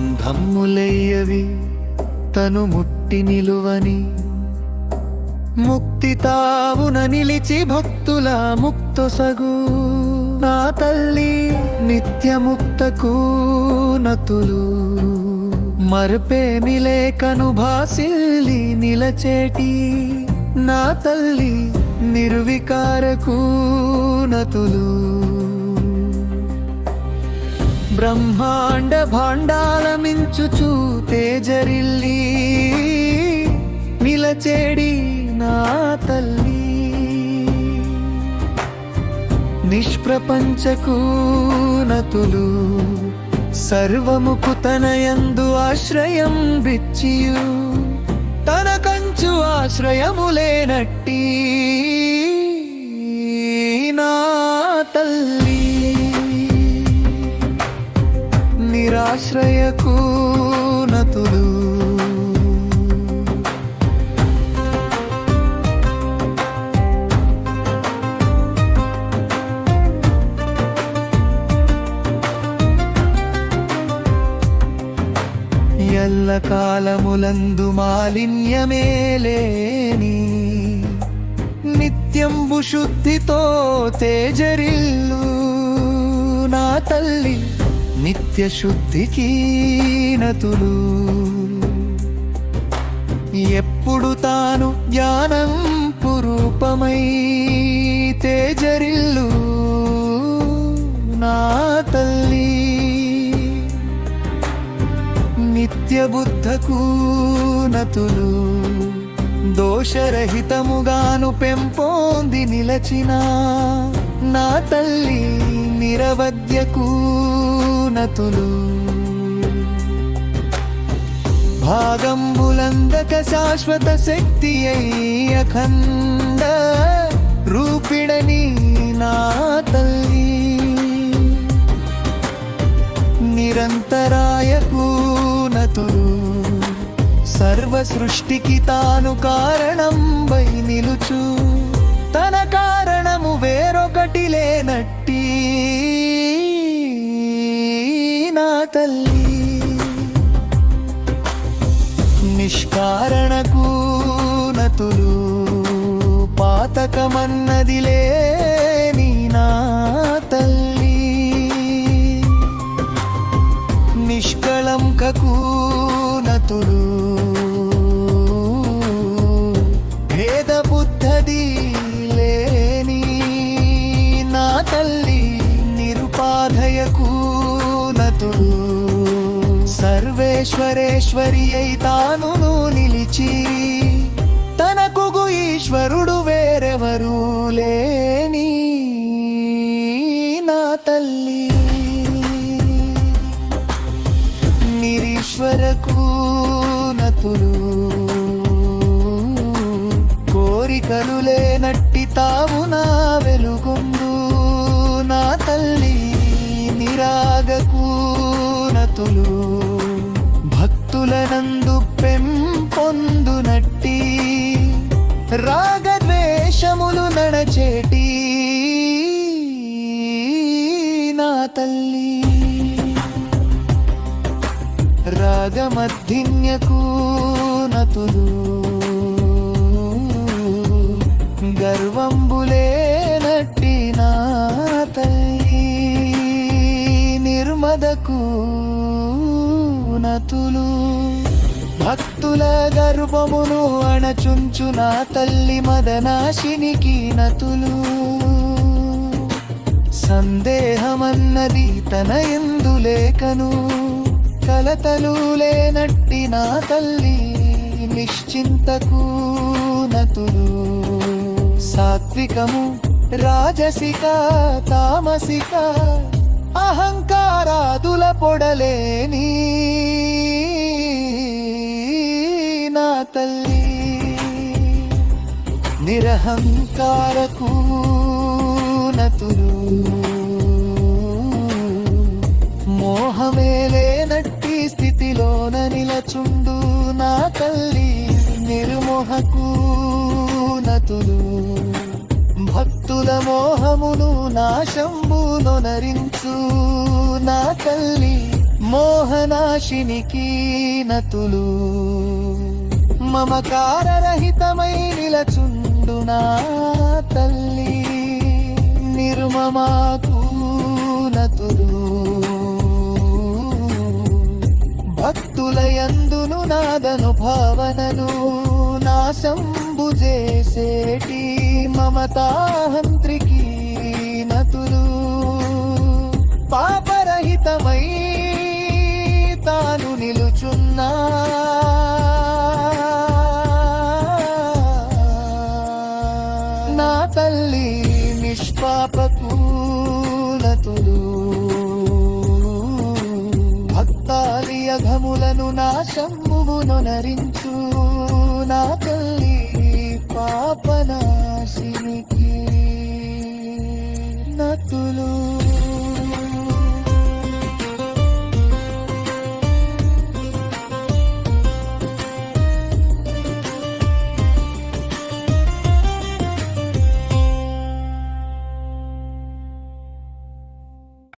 బంధమ్ములయ్యవి తను ముట్టి నిలువని ముక్తి తావున నిలిచి భక్తుల ముక్తొసగు నా తల్లి నిత్యముక్తకు నతులు మరపేమి లేకను భాసిల్లి నిలచేటి నా తల్లి నిర్వికారకు నతులు బ్రహ్మాండ భాండాలమించుచు తేజరిల్లి నిలచేడి నా తల్లి నిష్ప్రపంచకు నతులు సర్వముకు తనయందు ఆశ్రయం బిచ్చియు తన కంచు ఆశ్రయములేనట్టి నా తల్లి నిరాశ్రయకు నతులు ఎల్ల కాలములందు మాలిన్యమేలేని నిత్యంబు శుద్ధితో తేజరిల్లు నా తల్లి నిత్య శుద్ధికి నతులు ఎప్పుడు తాను జ్ఞానం పురూపమై తేజరిల్లు నా తల్లి నిత్య బుద్ధకు నతులు దోషరహితముగాను పెంపొంది నిలచిన నా తల్లి నిరవధ్యకు నతులు భాగంబులందక శాశ్వత శక్తి అఖండ రూపిణని నా తల్లి నిరంతరాయకు నతులు సర్వ సృష్టికి తాను కారణం వై నిలుచు తన కారణము వేరొకటి లేనట్టి నా తల్లి నిష్కారణకు నతులు పాతకమన్నది లేని నా తల్లి నిష్కళంకకు నతులు భేద బుద్ధది లేని నా తల్లి నిరుపాధయకు నతులు సర్వేశ్వరేశ్వరి అయి తాను నిలిచి తనకు ఈశ్వరుడు వేరెవరు లేని నా తల్లి నిరీశ్వరకు నతులు కోరికలు లేనట్టి తావు నా వెలుగుందు నా తల్లి నిరాగకు నతులు భక్తులనందు పెంపొందునట్టి రాగద్వేషములు నడచేటి నా తల్లి రాగమధ్యన్యకు నతులు గర్వంబులేనట్టి నా తల్లి నిర్మదకు నతులు భక్తుల గర్వమును అణచుంచు నా తల్లి మదనాశినికి నతులు సందేహమన్నది తన యందు లేకను కలతలు లేనట్టి నా తల్లి నిశ్చింతకు నతులు సాత్వికము రాజసిక తామసిక అహంకారాదుల పొడలేని నా తల్లి నిరహంకారకు నతులు మోహమేలేనట్టి స్థితిలోన నిలచుండు నా తల్లి నిర్మోహకు నతులు భక్తుల మోహమును నాశంబునొనరించు నా తల్లి మోహనాశినికి నతులు మమకారరహితమై నిలచుండు నా తల్లి నిర్మమాకు నతులు భక్తులయందును నాదను భావనను నాశంబు చేసేటి మమతాహంత్రికి నతులు పాపరహితమై తాను నిలుచున్నా నా తల్లి నిష్పాపకు నతులు భక్తాలియఘములను నాశమ్మునరించు నా తల్లి పాపనాశినికి నతులు